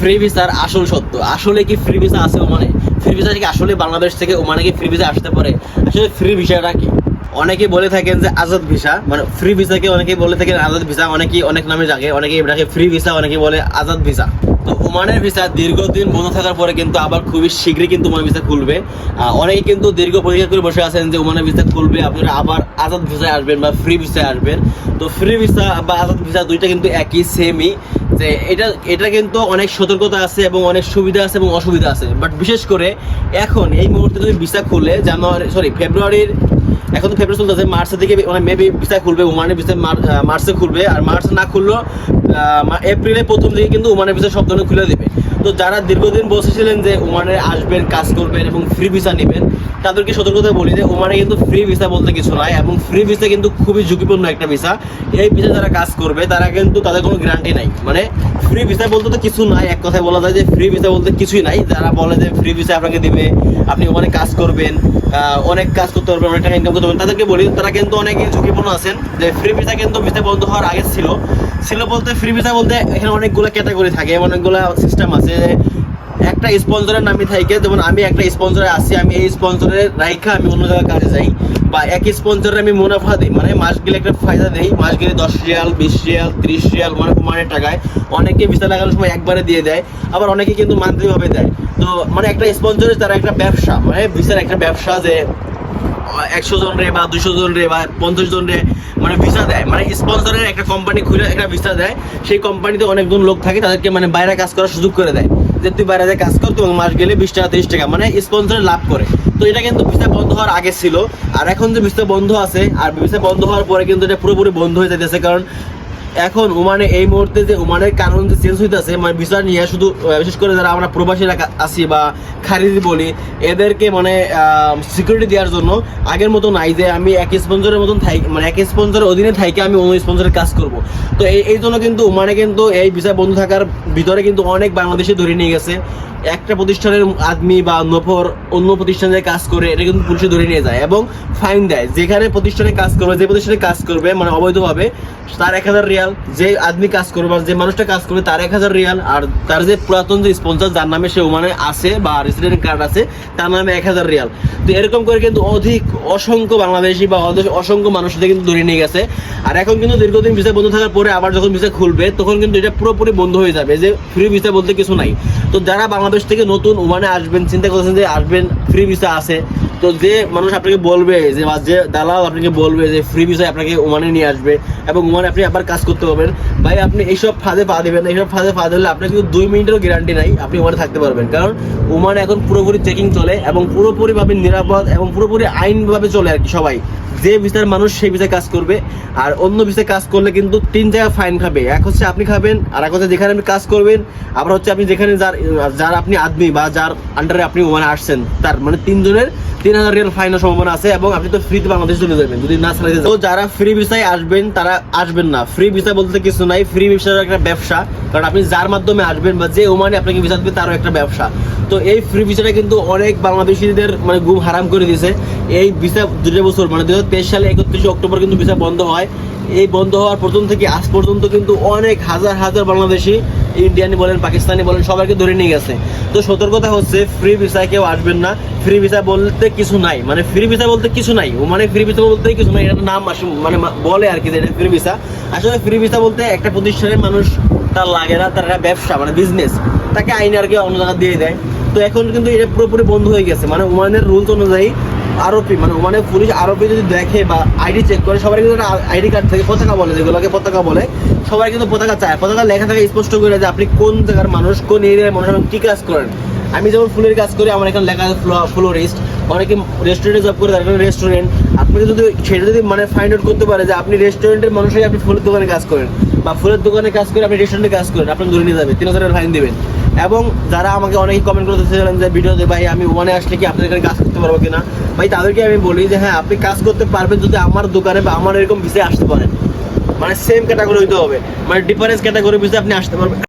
Free ভিসার আসল সত্য। আসলে কি ফ্রি ভিসা আছে ওমানে? ফ্রি ভিসা কি আসলে বাংলাদেশ থেকে ওমানে কি ফ্রি ভিসা আসতে পারে? আসলে ফ্রি ভিসাটা কি? অনেকে বলে থাকেন যে আজাদ ভিসা, মানে ফ্রি ভিসাকে অনেকেই বলে থাকেন আজাদ ভিসা, অনেকেই অনেক নামে ডাকে, অনেকে এটাকে ফ্রি ভিসা, অনেকে বলে আজাদ ভিসা। তো ওমানের ভিসা দীর্ঘদিন বন্ধ থাকার পরে কিন্তু আবার খুবই শীঘ্রই কিন্তু ওমানের ভিসা খুলবে। অনেকে কিন্তু দীর্ঘ পরীক্ষা করে বসে আছেন যে ওমানের ভিসা খুলবে, আপনারা আবার আজাদ ভিসায় আসবেন বা ফ্রি ভিসায় আসবেন। তো ফ্রি ভিসা বা আজাদ ভিসা দুইটা কিন্তু একই, সেমই। যে এটা কিন্তু অনেক সতর্কতা আছে এবং অনেক সুবিধা আছে এবং অসুবিধা আছে। বাট বিশেষ করে এখন এই মুহূর্তে যদি ভিসা খুলে ফেব্রুয়ারির, এখন তো ফেব্রুয়ারি চলতেছে, মার্চের দিকে মেবি ভিসা খুলবে, ওমানের ভিসা মার্চে খুলবে। আর মার্চ না খুললেও এপ্রিলের প্রথম দিকে কিন্তু ওমানের ভিসা সব ধরনের খুলে দেবে। তো যারা দীর্ঘদিন বসেছিলেন যে ওমানে আসবেন, কাজ করবেন এবং ফ্রি ভিসা নেবেন, তাদেরকে সতর্কতা বলি যে ওমানে কিন্তু ফ্রি ভিসা বলতে কিছু নাই, এবং ফ্রি ভিসা কিন্তু খুবই ঝুঁকিপূর্ণ একটা ভিসা। এই ভিসা যারা কাজ করবে তারা কিন্তু তাদের কোনো গ্যারান্টি নাই। মানে ফ্রি ভিসা বলতে তো কিছু নাই, এক কথায় বলা যায় যে ফ্রি ভিসা বলতে কিছুই নাই। যারা বলে যে ফ্রি ভিসা আপনাকে দিবে, আপনি ওখানে কাজ করবেন, অনেক কাজ করতে পারবেন, অনেক টাকা ইনকাম করতে পারবেন, তাদেরকে বলি তারা কিন্তু অনেকে ঝুঁকিপূর্ণ আছেন। যে ফ্রি ভিসা কিন্তু ভিসা বন্ধ হওয়ার আগে ছিল বলতে, ফ্রি ভিসা বলতে এখানে অনেকগুলো ক্যাটাগরি থাকে, অনেকগুলো সিস্টেম আছে। একটা স্পন্সরের নামে থাকে, যেমন আমি একটা স্পন্সরে আসি, আমি এই স্পন্সরের রাইখা আমি অন্য জায়গায় কাজে যাই, বা এক স্পন্সরে আমি মুনাফা দিই, মানে মাস গেলে একটা ফায়দা দিই, মাস গেলে 10 রিয়াল, 20 রিয়াল, 30 রিয়াল, মানে ওমানের টাকায়। অনেকে ভিসা লাগানোর সময় একবারে দিয়ে দেয়, আবার অনেকে কিন্তু মান্থলি ভাবে দেয়। তো মানে একটা স্পন্সরের তারা একটা ব্যবসা, মানে ভিসার একটা ব্যবসা, যে 100 জন রে বা 200 জন রে বা 50 জন রে মানে ভিসা দেয়। মানে স্পন্সরের একটা কোম্পানি খুলে একটা ভিসা দেয়, সেই কোম্পানিতে অনেকজন লোক থাকে, তাদেরকে মানে বাইরে কাজ করার সুযোগ করে দেয়, যে তুই বাইরে কাজ কর, তোমার মাস গেলে 20 টাকা 30 টাকা, মানে স্পন্সরে লাভ করে। তো এটা কিন্তু ভিসা বন্ধ হওয়ার আগে ছিল। আর এখন যে ভিসা বন্ধ আছে, আর ভিসা বন্ধ হওয়ার পরে কিন্তু এটা পুরোপুরি বন্ধ হয়ে যাইতেছে। কারণ এখন ওমানে এই মুহূর্তে যে ওমানের কারণ যে চেঞ্জ হইতেছে, মানে ভিসা নিয়ে শুধু বিশেষ করে যারা আমরা প্রবাসীরা আছি বা খারিজি বলি, এদেরকে মানে সিকিউরিটি দেওয়ার জন্য আগের মতো নাই যে আমি এক স্পন্সরের মতন মানে এক স্পন্সরের অধীনে থাইকে আমি অন্য স্পন্সরের কাজ করব। তো এই জন্য কিন্তু ওমানে কিন্তু এই ভিসা বন্ধ থাকার ভিতরে কিন্তু অনেক বাংলাদেশি ধরে নিয়ে গেছে। একটা প্রতিষ্ঠানের আদমি বা নফর অন্য প্রতিষ্ঠানে কাজ করে, এটা কিন্তু পুলিশে ধরে নিয়ে যায় এবং ফাইন দেয়। যেখানে প্রতিষ্ঠানে কাজ করবে, যে প্রতিষ্ঠানে কাজ করবে মানে অবৈধভাবে, তার 1000 রিয়াল, যে আদমি কাজ করবে যে মানুষটা কাজ করবে তার 1000 রিয়াল, আর তার যে পুরাতন যে স্পন্সর যার নামে সে ওমানে আছে বা রেসিডেন্ট কার্ড আছে তার নামে 1000 রিয়াল। তো এরকম করে কিন্তু অসংখ্য বাংলাদেশি বা অসংখ্য মানুষদের কিন্তু ধরে নিয়ে গেছে। আর এখন কিন্তু দীর্ঘদিন ভিসা বন্ধ থাকার পরে আবার যখন ভিসা খুলবে তখন কিন্তু এটা পুরোপুরি বন্ধ হয়ে যাবে, যে ফ্রি ভিসা বলতে কিছু নাই। তো যারা বাংলাদেশ থেকে নতুন ওমানে আসবেন, চিন্তা করছেন যে আসবেন ফ্রি ভিসা আছে, তো যে মানুষ আপনাকে বলবে যে দালাল আপনাকে বলবে যে ফ্রি ভিসা আপনাকে ওমানে নিয়ে আসবে এবং ওমানে আপনি আবার কাজ করতে পারবেন, ভাই আপনি এইসব ফাঁদে পা দেবেন। এইসব ফাঁদে পা দিলে আপনার কিন্তু 2 মিনিটেরও গ্যারান্টি নাই আপনি ওমানে থাকতে পারবেন। কারণ ওমানে এখন পুরোপুরি চেকিং চলে এবং পুরোপুরিভাবে নিরাপদ এবং পুরোপুরি আইনভাবে চলে আর কি। সবাই যে ভিসার মানুষ সেই ভিসায় কাজ করবে, আর অন্য ভিসায় কাজ করলে কিন্তু 3 জায়গায় ফাইন খাবে। এক হচ্ছে আপনি খাবেন, আর এক হচ্ছে যেখানে আপনি কাজ করবেন, আবার হচ্ছে আপনি যেখানে যার আপনি আদমি বা যার আন্ডারে আপনি ওমানে আসছেন তার মানে 3 জনের 3000 রিয়াল ফাইনের সম্ভাবনা আছে। এবং আপনি তো ফ্রিতে বাংলাদেশ চলে যাবেন যদি না ছাড়াই। তো যারা ফ্রি ভিসায় আসবেন তারা আসবেন না, ফ্রি ভিসা বলতে কিছু নাই। ফ্রি ভিসার একটা ব্যবসা, কারণ আপনি যার মাধ্যমে আসবেন বা যে ওমানে আপনাকে ভিসা দেবে তারও একটা ব্যবসা। তো এই ফ্রি ভিসাটা কিন্তু অনেক বাংলাদেশিদের মানে ঘুম হারাম করে দিয়েছে। এই ভিসা 2 বছর মানে 2023 সালে 31 অক্টোবর কিন্তু ভিসা বন্ধ হয়। এই বন্ধ হওয়ার প্রথম থেকে আজ পর্যন্ত কিন্তু অনেক হাজার বাংলাদেশি, ইন্ডিয়ানি বলেন, পাকিস্তানি বলেন, সবাইকে ধরে নিয়ে গেছে। তো সতর্কতা হচ্ছে ফ্রি ভিসায় কেউ আসবেন না। ফ্রি ভিসা বলতে কিছু নাই, মানে ফ্রি ভিসা বলতে কিছু নাই, মানে ফ্রি ভিসা বলতে কিছু নাই, এটা নাম মানে বলে আর কি যে এটা ফ্রি ভিসা। আসলে ফ্রি ভিসা বলতে একটা প্রতিষ্ঠানের মানুষ তার লাগে না, তার একটা ব্যবসা মানে বিজনেস, তাকে আইনে আর কি অন্য জায়গা দিয়ে দেয়। তো এখন কিন্তু এটা পুরোপুরি বন্ধ হয়ে গেছে। মানে ওমানের রুলস অনুযায়ী আরোপি, মানে ওমানে পুলিশ আরোপি যদি দেখে বা আইডি চেক করে, সবাই কিন্তু আইডি কার্ড থেকে পতাকা বলে, যেগুলোকে পতাকা বলে, সবাই কিন্তু পতাকা চায়। পতাকা লেখা থাকে স্পষ্ট করে যে আপনি কোন জায়গার মানুষ, কোন এরিয়ার মানুষ এবং কী কাজ করেন। আমি যেমন ফুলের কাজ করি, আমার এখানে লেখা আছে ফ্লোরিস্ট। অনেকে রেস্টুরেন্টে জব করে, তার রেস্টুরেন্ট। আপনি যদি সেটা যদি মানে ফাইন্ড আউট করতে পারে যে আপনি রেস্টুরেন্টের মানুষই আপনি ফুলের দোকানে কাজ করেন বা ফুলের দোকানে কাজ করে আপনি রেস্টুরেন্টে কাজ করেন, আপনাকে ধরে নিয়ে যাবে, 3000 ফাইন দেবেন। এবং যারা আমাকে অনেকে কমেন্ট করতেছিলেন যে ভিডিওতে, ভাই আমি ওমানে আসলে কি আপনাদের এখানে কাজ করতে পারবো কিনা, ভাই তাদেরকে আমি বলি যে হ্যাঁ আপনি কাজ করতে পারবেন যদি আমার দোকানে বা আমার এরকম ভিসায় আসতে পারেন। মানে সেম ক্যাটাগরি হইতে হবে, মানে ডিফারেন্স ক্যাটাগরি ভিসায় আপনি আসতে পারবেন।